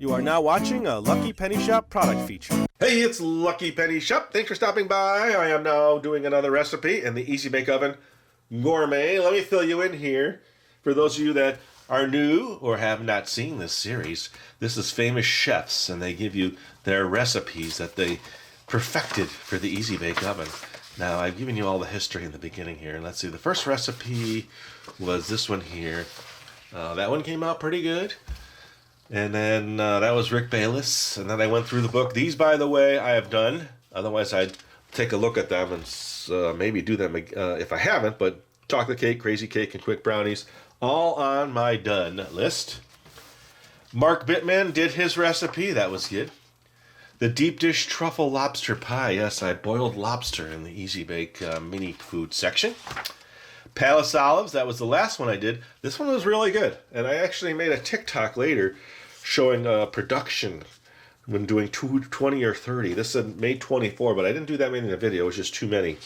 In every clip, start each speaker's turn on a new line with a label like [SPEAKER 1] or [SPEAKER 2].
[SPEAKER 1] You are now watching a Lucky Penny Shop product feature.
[SPEAKER 2] Hey, it's Lucky Penny Shop. Thanks for stopping by. I am now doing another recipe in the Easy Bake Oven Gourmet. Let me fill you in here. For those of you that are new or have not seen this series, this is famous chefs, and they give you their recipes that they perfected for the Easy Bake Oven. Now, I've given you all the history in the beginning here. Let's see, the first recipe was this one here. That one came out pretty good. And then that was Rick Bayless. And then I went through the book. These, by the way, I have done. Otherwise, I'd take a look at them and maybe do them if I haven't. But chocolate cake, crazy cake, and quick brownies, all on my done list. Mark Bittman did his recipe. That was good. The deep dish truffle lobster pie. Yes, I boiled lobster in the Easy Bake mini food section. Palace Olives, that was the last one I did. This one was really good. And I actually made a TikTok later showing production when doing 20 or 30. This said made 24, but I didn't do that many in the video. It was just too many.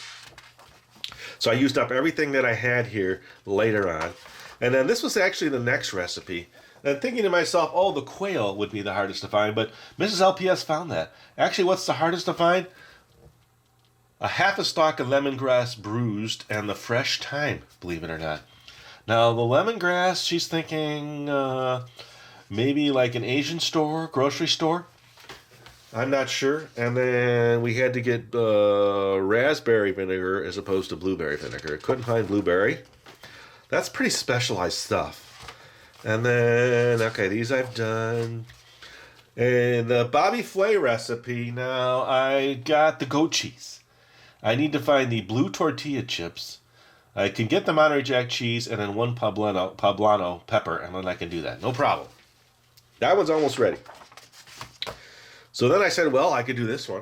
[SPEAKER 2] So I used up everything that I had here later on. And then this was actually the next recipe. And thinking to myself, oh, the quail would be the hardest to find. But Mrs. LPS found that. Actually, what's the hardest to find? A half a stalk of lemongrass bruised and the fresh thyme, believe it or not. Now, the lemongrass, she's thinking maybe like an Asian store, grocery store. I'm not sure. And then we had to get raspberry vinegar as opposed to blueberry vinegar. Couldn't find blueberry. That's pretty specialized stuff. And then, okay, these I've done. And the Bobby Flay recipe, now I got the goat cheese. I need to find the blue tortilla chips. I can get the Monterey Jack cheese and then one poblano pepper, and then I can do that. No problem. That one's almost ready. So then I said, well, I could do this one.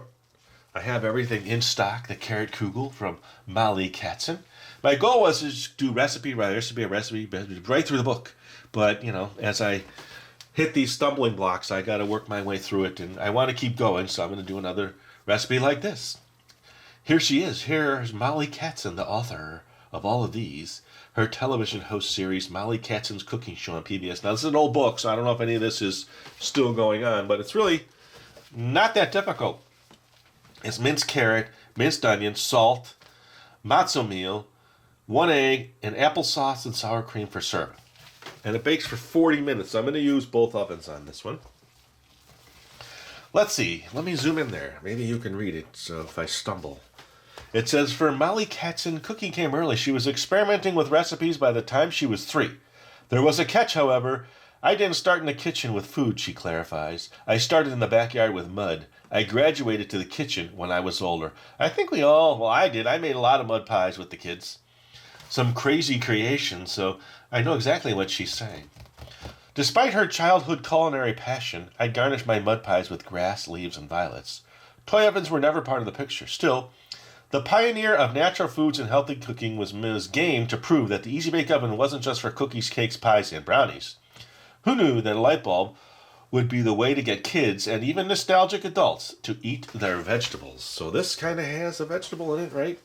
[SPEAKER 2] I have everything in stock, the Carrot Kugel from Mollie Katzen. My goal was to just do recipe right through the book. But, you know, as I hit these stumbling blocks, I got to work my way through it, and I want to keep going, so I'm going to do another recipe like this. Here she is. Here's Mollie Katzen, the author of all of these. Her television host series, Mollie Katzen's Cooking Show on PBS. Now, this is an old book, so I don't know if any of this is still going on, but it's really not that difficult. It's minced carrot, minced onion, salt, matzo meal, 1 egg, and applesauce and sour cream for serving. And it bakes for 40 minutes. So I'm going to use both ovens on this one. Let's see. Let me zoom in there. Maybe you can read it, so if I stumble. It says, for Mollie Katzen, cooking came early. She was experimenting with recipes by the time she was 3. There was a catch, however. I didn't start in the kitchen with food, she clarifies. I started in the backyard with mud. I graduated to the kitchen when I was older. I think I did. I made a lot of mud pies with the kids. Some crazy creation, so I know exactly what she's saying. Despite her childhood culinary passion, I garnished my mud pies with grass, leaves, and violets. Toy ovens were never part of the picture. Still, the pioneer of natural foods and healthy cooking was Ms. Game to prove that the Easy Bake Oven wasn't just for cookies, cakes, pies, and brownies. Who knew that a light bulb would be the way to get kids and even nostalgic adults to eat their vegetables? So this kind of has a vegetable in it, right?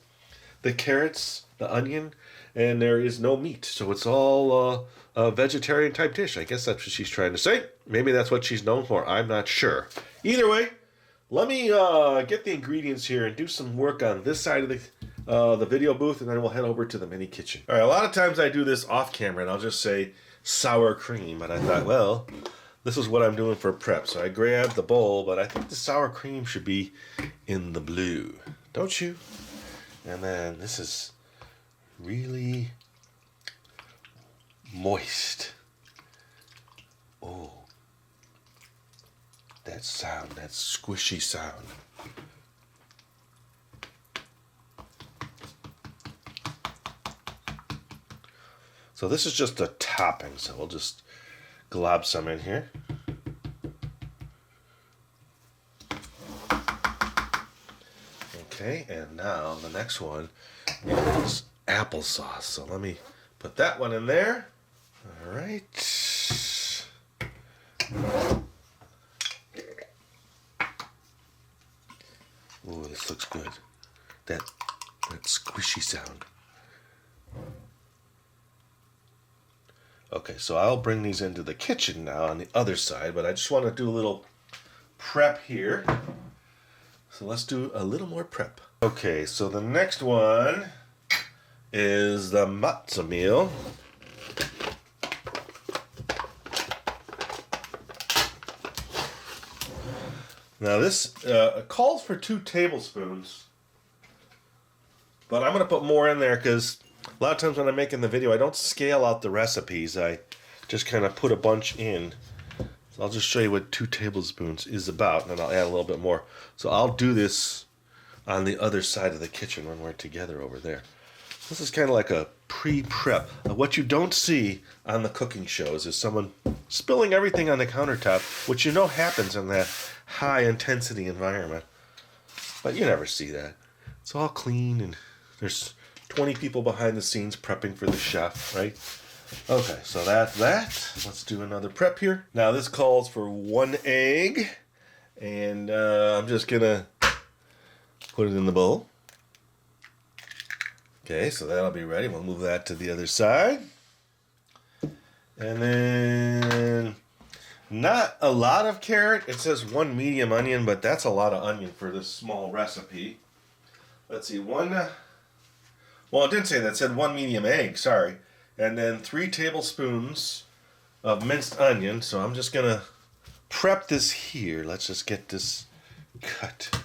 [SPEAKER 2] The carrots, the onion, and there is no meat. So it's all a vegetarian type dish. I guess that's what she's trying to say. Maybe that's what she's known for. I'm not sure. Either way, let me get the ingredients here and do some work on this side of the video booth, and then we'll head over to the mini kitchen. All right, a lot of times I do this off camera, and I'll just say sour cream. But I thought, well, this is what I'm doing for prep. So I grabbed the bowl, but I think the sour cream should be in the blue. Don't you? And then this is really moist. Oh, that sound, that squishy sound. So this is just a topping, so we'll just glob some in here. Okay, and now the next one is applesauce. So let me put that one in there. All right. Ooh, this looks good. That squishy sound. Okay, so I'll bring these into the kitchen now on the other side, but I just want to do a little prep here. So let's do a little more prep. Okay, so the next one is the matzo meal. Now this calls for 2 tablespoons, but I'm going to put more in there because a lot of times when I'm making the video, I don't scale out the recipes. I just kind of put a bunch in. So I'll just show you what 2 tablespoons is about, and then I'll add a little bit more. So I'll do this on the other side of the kitchen when we're together over there. This is kind of like a pre-prep. What you don't see on the cooking shows is someone spilling everything on the countertop, which you know happens in that high-intensity environment. But you never see that. It's all clean, and there's 20 people behind the scenes prepping for the chef, right? Okay, so that's that. Let's do another prep here. Now this calls for 1 egg, and I'm just gonna put it in the bowl. Okay, so that'll be ready. We'll move that to the other side. And then, not a lot of carrot. It says 1 medium onion, but that's a lot of onion for this small recipe. Let's see, well, it didn't say that. It said 1 medium egg, sorry. And then 3 tablespoons of minced onion. So I'm just gonna prep this here. Let's just get this cut.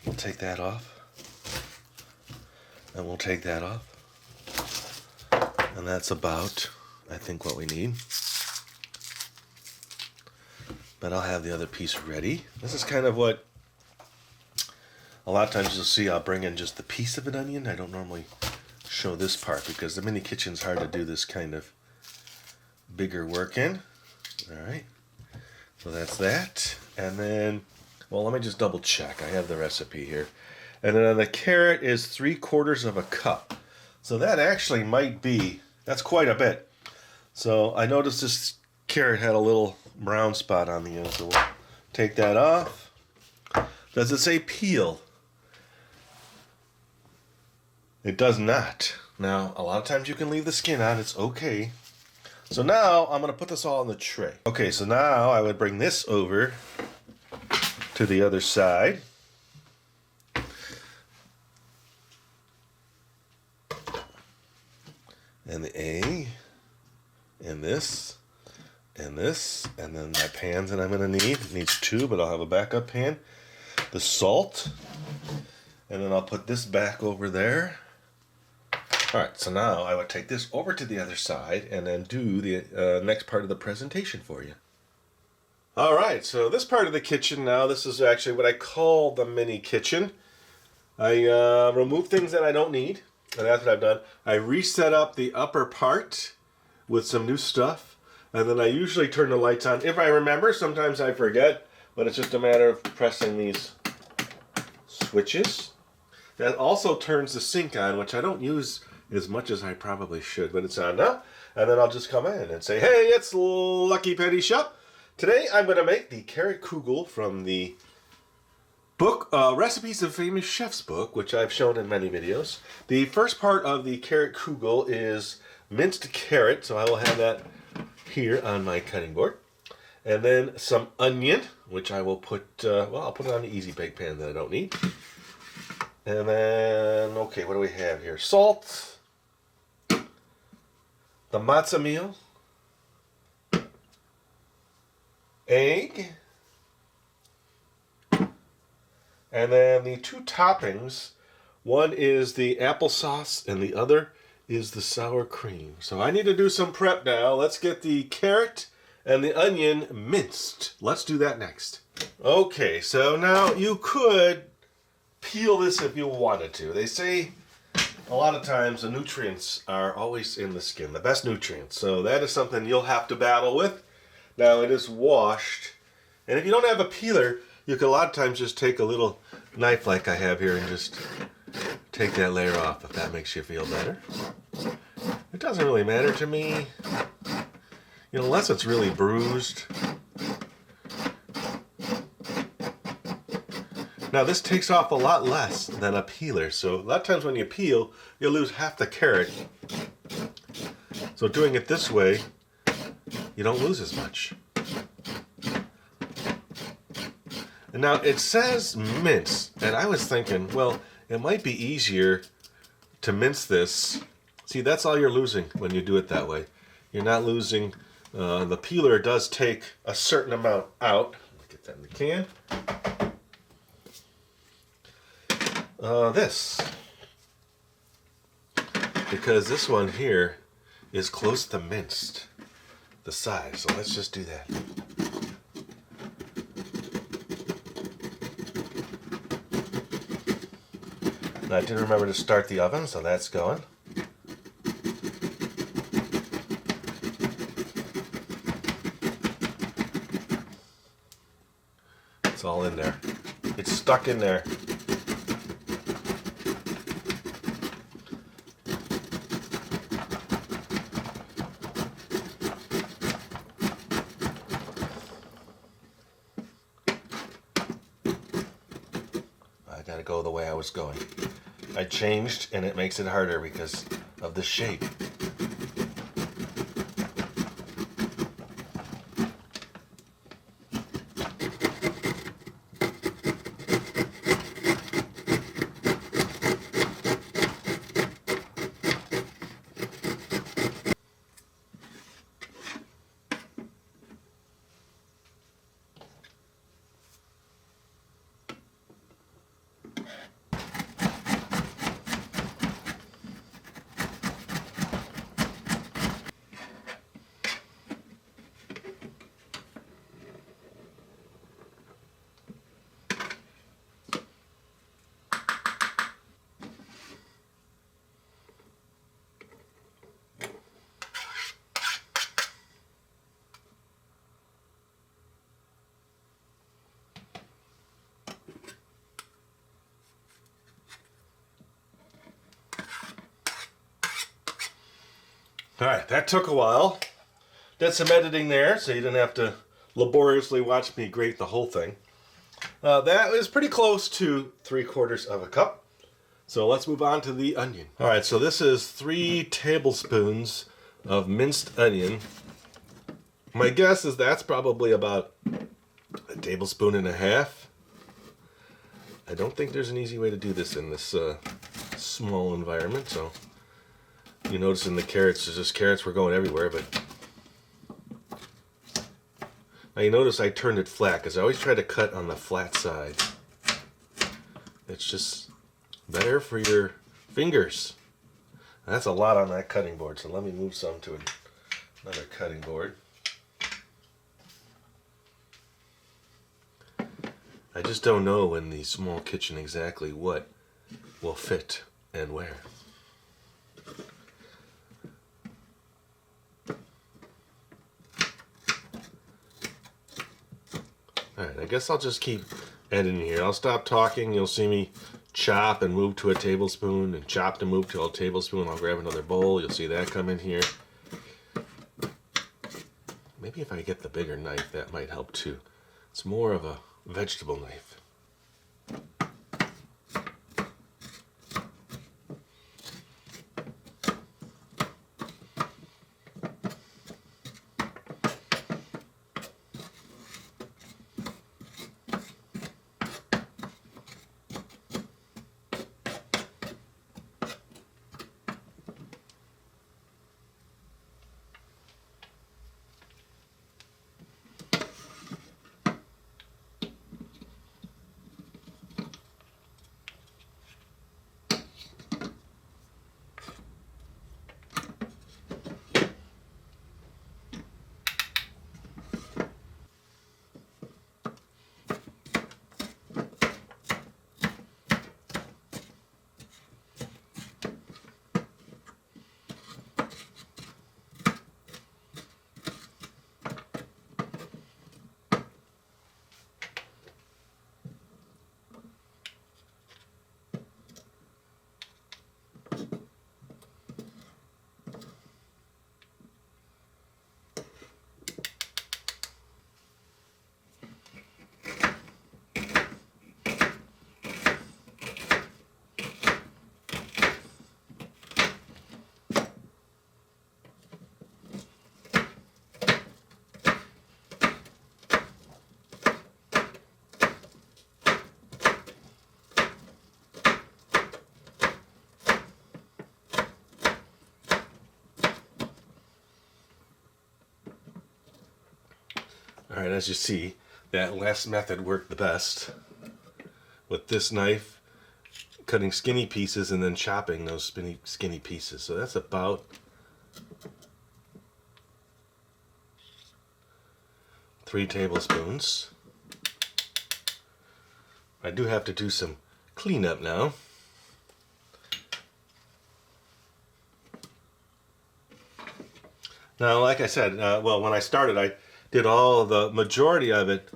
[SPEAKER 2] We'll take that off. And we'll take that off. And that's about, I think, what we need. But I'll have the other piece ready. This is kind of what, a lot of times you'll see I'll bring in just the piece of an onion. I don't normally show this part because the mini kitchen's hard to do this kind of bigger work in. Alright. So that's that. And then, well, let me just double check. I have the recipe here. And then on the carrot is 3/4 cup. So that actually might be, that's quite a bit. So I noticed this carrot had a little brown spot on the end, so we'll take that off. Does it say peel? It does not. Now, a lot of times you can leave the skin on, it's okay. So now I'm going to put this all on the tray. Okay, so now I would bring this over to the other side. And the egg, and this, and this, and then my pans that I'm going to need. It needs 2, but I'll have a backup pan. The salt, and then I'll put this back over there. Alright, so now I would take this over to the other side and then do the next part of the presentation for you. Alright, so this part of the kitchen now, this is actually what I call the mini kitchen. I remove things that I don't need. And that's what I've done. I reset up the upper part with some new stuff. And then I usually turn the lights on. If I remember, sometimes I forget. But it's just a matter of pressing these switches. That also turns the sink on, which I don't use as much as I probably should. But it's on now. And then I'll just come in and say, hey, it's Lucky Penny Shop. Today I'm going to make the Carrot Kugel from the book, Recipes of Famous Chefs book, which I've shown in many videos. The first part of the Carrot Kugel is minced carrot, so I will have that here on my cutting board. And then some onion, which I will put, well, I'll put it on the easy bake pan that I don't need. And then, okay, what do we have here? Salt, the matzo meal, egg, and then the 2 toppings, one is the applesauce and the other is the sour cream. So I need to do some prep now. Let's get the carrot and the onion minced. Let's do that next. Okay, so now you could peel this if you wanted to. They say a lot of times the nutrients are always in the skin, the best nutrients. So that is something you'll have to battle with. Now it is washed. And if you don't have a peeler, you can a lot of times just take a little knife like I have here and just take that layer off if that makes you feel better. It doesn't really matter to me, you know, unless it's really bruised. Now this takes off a lot less than a peeler, so a lot of times when you peel, you'll lose half the carrot. So doing it this way, you don't lose as much. And now it says mince, and I was thinking, well, it might be easier to mince this. See, that's all you're losing when you do it that way. You're not losing, the peeler does take a certain amount out. Get that in the can. This. Because this one here is close to minced, the size. So let's just do that. And I did remember to start the oven, so that's going. It's all in there. It's stuck in there. I gotta go the way I was going. I changed, and it makes it harder because of the shape. Alright, that took a while. Did some editing there, so you didn't have to laboriously watch me grate the whole thing. That was pretty close to 3/4 of a cup. So let's move on to the onion. Alright, so this is 3 tablespoons of minced onion. My guess is that's probably about 1.5 tablespoons. I don't think there's an easy way to do this in this small environment, so you notice in the carrots, there's just carrots were going everywhere, but now you notice I turned it flat because I always try to cut on the flat side. It's just better for your fingers. That's a lot on that cutting board, so let me move some to another cutting board. I just don't know in the small kitchen exactly what will fit and where. Alright, I guess I'll just keep editing here. I'll stop talking. You'll see me chop and move to a tablespoon and chop to move to a tablespoon. I'll grab another bowl. You'll see that come in here. Maybe if I get the bigger knife, that might help too. It's more of a vegetable knife. All right, as you see, that last method worked the best. With this knife, cutting skinny pieces and then chopping those skinny pieces. So that's about 3 tablespoons. I do have to do some cleanup now. Now, like I said, well, when I started, I did all the majority of it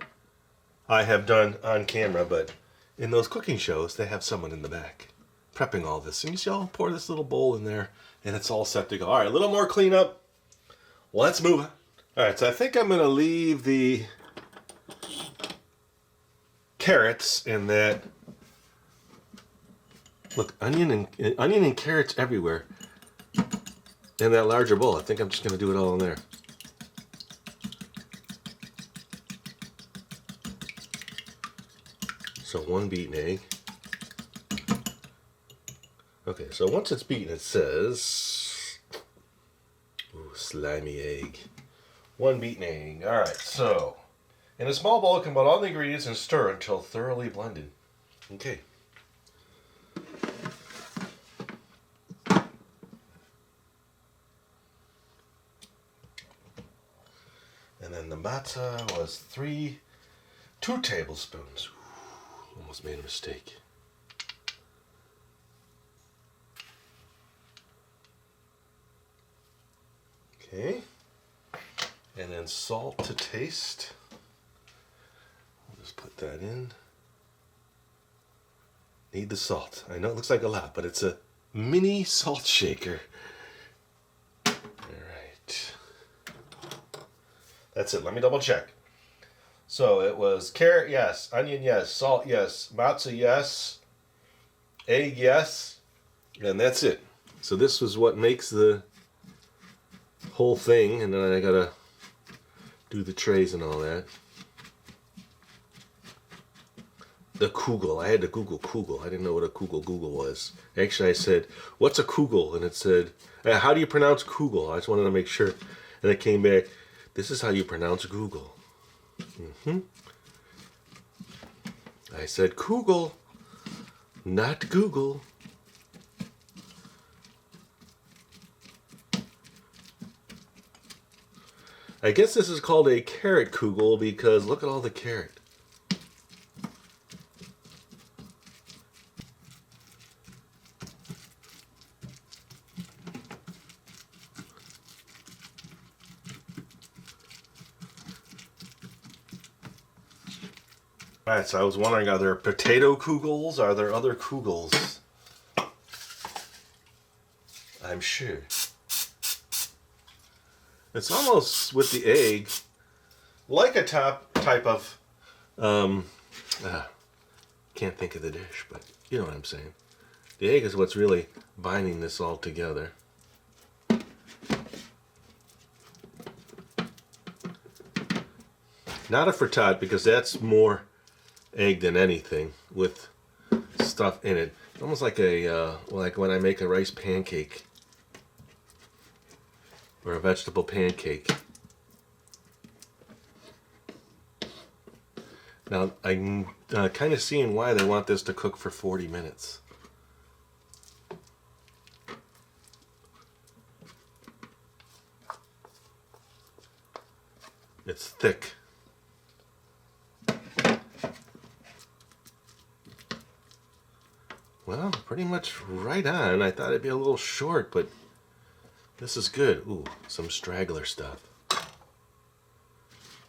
[SPEAKER 2] I have done on camera, but in those cooking shows, they have someone in the back prepping all this. And you see, I'll pour this little bowl in there, and it's all set to go. All right, a little more cleanup. Let's move on. All right, so I think I'm going to leave the carrots and that. Look, onion and carrots everywhere. In that larger bowl. I think I'm just going to do it all in there. So 1 beaten egg. Okay, so once it's beaten, it says, ooh, slimy egg. 1 beaten egg. All right, so in a small bowl, combine all the ingredients and stir until thoroughly blended. Okay. And then the matzah was 2 tablespoons. Ooh, almost made a mistake. Okay. And then salt to taste. I'll just put that in. Need the salt. I know it looks like a lot, but it's a mini salt shaker. All right. That's it. Let me double check. So it was carrot, yes. Onion, yes. Salt, yes. Matzah, yes. Egg, yes. And that's it. So this was what makes the whole thing. And then I gotta do the trays and all that. The Kugel. I had to Google Kugel. I didn't know what a Kugel was. Actually, I said, what's a Kugel? And it said, how do you pronounce Kugel? I just wanted to make sure. And it came back, this is how you pronounce Google. I said Kugel, not Google. I guess this is called a Carrot Kugel because look at all the carrot. Alright, so I was wondering, are there potato Kugels? Are there other Kugels? I'm sure. It's almost with the egg, like a type of, can't think of the dish, but you know what I'm saying. The egg is what's really binding this all together. Not a frittata because that's more egg than anything with stuff in it. Almost like a like when I make a rice pancake or a vegetable pancake. Now I'm kind of seeing why they want this to cook for 40 minutes. It's thick. Well, pretty much right on. I thought it'd be a little short, but this is good. Ooh, some straggler stuff.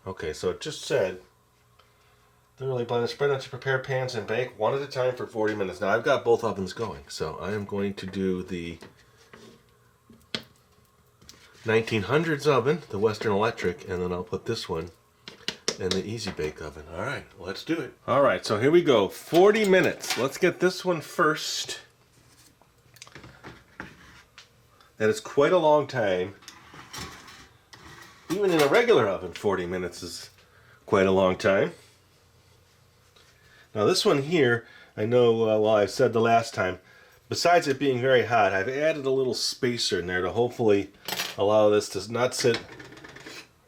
[SPEAKER 2] Okay, so it just said, thoroughly blend, spread onto prepared pans and bake one at a time for 40 minutes. Now, I've got both ovens going, so I am going to do the 1900s oven, the Western Electric, and then I'll put this one in the Easy Bake Oven. All right, let's do it. All right, so here we go. 40 minutes. Let's get this one first. And it's quite a long time. Even in a regular oven, 40 minutes is quite a long time. Now this one here, I know, well, I said the last time, besides it being very hot, I've added a little spacer in there to hopefully allow this to not sit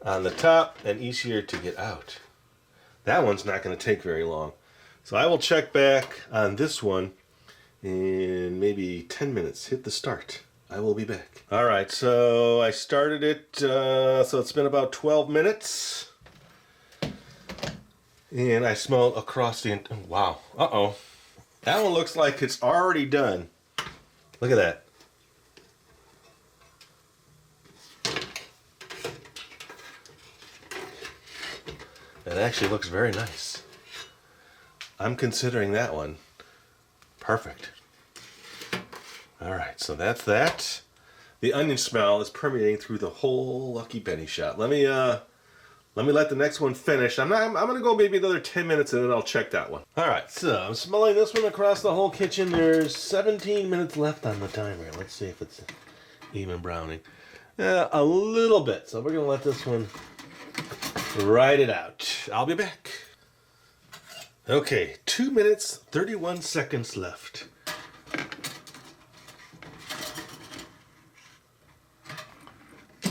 [SPEAKER 2] on the top and easier to get out. That one's not going to take very long. So I will check back on this one in maybe 10 minutes. Hit the start. I will be back. All right, so I started it, so it's been about 12 minutes. And I smell across the, wow, uh-oh. That one looks like it's already done. Look at that. It actually looks very nice. I'm considering that one perfect. All right, so that's that. The onion smell is permeating through the whole Lucky Penny shop. Let me let the next one finish. I'm gonna go maybe another 10 minutes and then I'll check that one. All right, so I'm smelling this one across the whole kitchen. There's 17 minutes left on the timer. Let's see if it's even browning. A little bit. So we're gonna let this one ride it out. I'll be back. Okay, 2 minutes, 31 seconds left.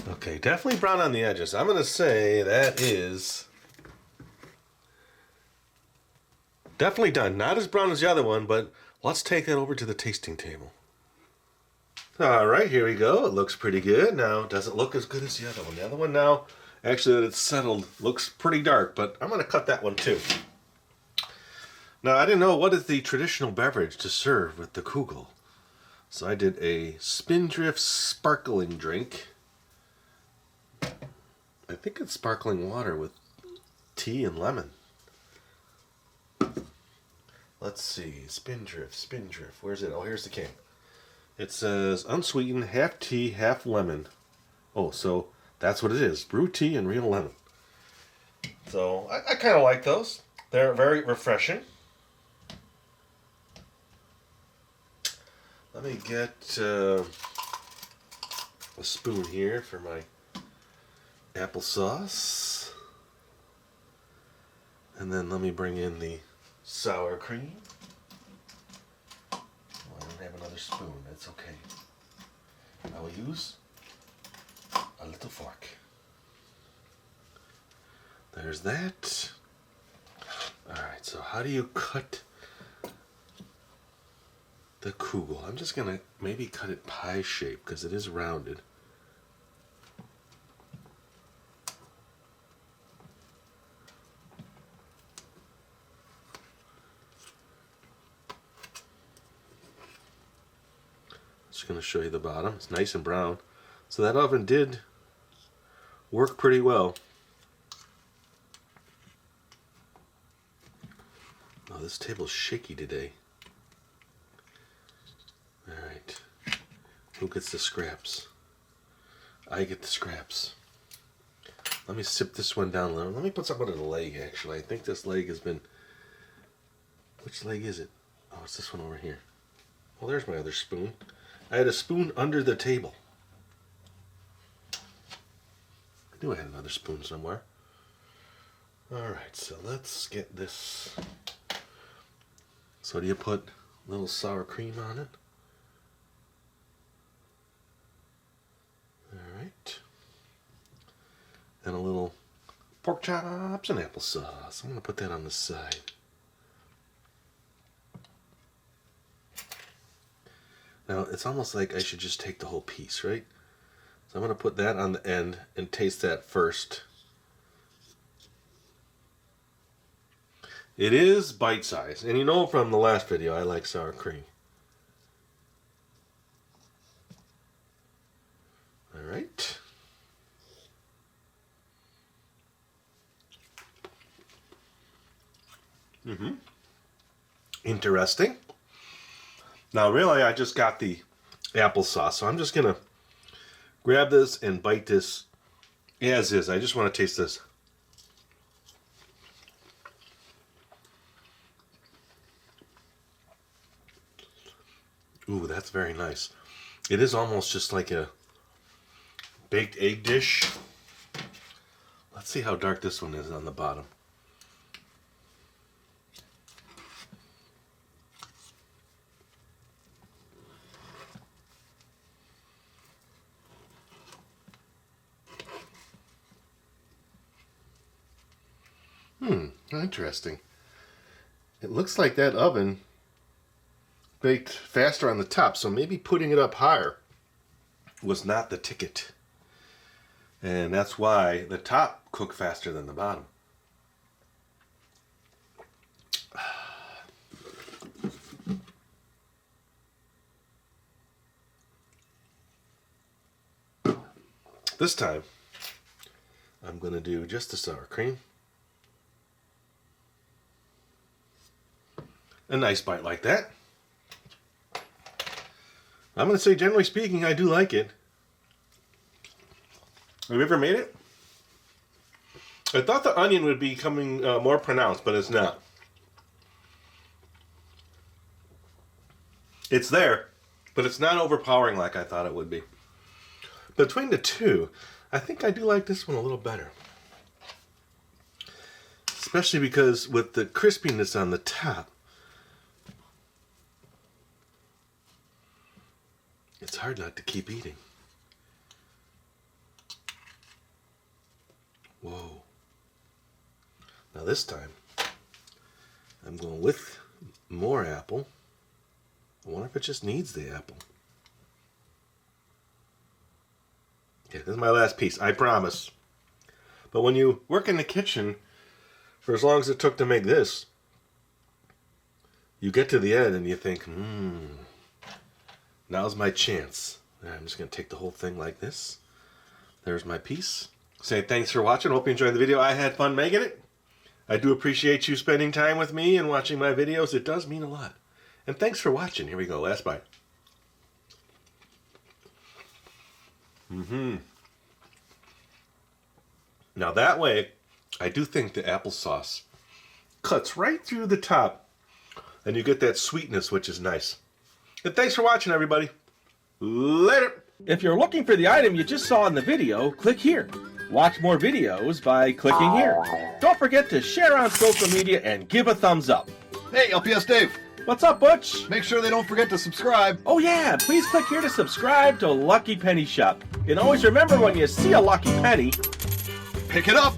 [SPEAKER 2] Okay, definitely brown on the edges. I'm going to say that is definitely done. Not as brown as the other one, but let's take that over to the tasting table. All right, here we go. It looks pretty good. Now, does it look as good as the other one? The other one now, actually that it's settled, looks pretty dark, but I'm going to cut that one too. Now, I didn't know what is the traditional beverage to serve with the Kugel. So I did a Spindrift sparkling drink. I think it's sparkling water with tea and lemon. Let's see, Spindrift. Where's it? Oh, here's the can. It says unsweetened, half tea, half lemon. Oh, so that's what it is. Brew tea and real lemon. So I kind of like those. They're very refreshing. Let me get a spoon here for my applesauce. And then let me bring in the sour cream. Oh, I don't have another spoon. That's okay. I will use a little fork. There's that. Alright, so how do you cut the Kugel? I'm just going to maybe cut it pie shape because it is rounded. Just going to show you the bottom. It's nice and brown. So that oven did work pretty well. Oh, this table's shaky today. Alright. Who gets the scraps? I get the scraps. Let me sip this one down. Let me put some under the leg, actually. I think this leg has been... Which leg is it? Oh, it's this one over here. Well, there's my other spoon. I had a spoon under the table. I knew I had another spoon somewhere. Alright, so let's get this. So do you put a little sour cream on it? Alright. And a little pork chops and applesauce. I'm going to put that on the side. Now, it's almost like I should just take the whole piece, right? So I'm going to put that on the end and taste that first. It is bite-sized. And you know from the last video, I like sour cream. Alright. Interesting. Now, really, I just got the applesauce, so I'm just going to grab this and bite this as is. I just want to taste this. Ooh, that's very nice. It is almost just like a baked egg dish. Let's see how dark this one is on the bottom. Interesting. It looks like that oven baked faster on the top, so maybe putting it up higher was not the ticket. And that's why the top cooked faster than the bottom. This time, I'm going to do just the sour cream. A nice bite like that. I'm going to say, generally speaking, I do like it. Have you ever made it? I thought the onion would be coming more pronounced, but it's not. It's there, but it's not overpowering like I thought it would be. Between the two, I think I do like this one a little better. Especially because with the crispiness on the top, it's hard not to keep eating. Whoa. Now this time, I'm going with more apple. I wonder if it just needs the apple. Okay, this is my last piece, I promise. But when you work in the kitchen, for as long as it took to make this, you get to the end and you think, now's my chance. I'm just going to take the whole thing like this. There's my piece. Say thanks for watching. Hope you enjoyed the video. I had fun making it. I do appreciate you spending time with me and watching my videos. It does mean a lot. And thanks for watching. Here we go. Last bite. Now that way, I do think the applesauce cuts right through the top. And you get that sweetness, which is nice. And thanks for watching, everybody. Later.
[SPEAKER 1] If you're looking for the item you just saw in the video, click here. Watch more videos by clicking here. Don't forget to share on social media and give a thumbs up.
[SPEAKER 3] Hey, LPS Dave.
[SPEAKER 1] What's up, Butch?
[SPEAKER 3] Make sure they don't forget to subscribe.
[SPEAKER 1] Oh yeah, please click here to subscribe to Lucky Penny Shop. And always remember, when you see a lucky penny,
[SPEAKER 3] Pick it up.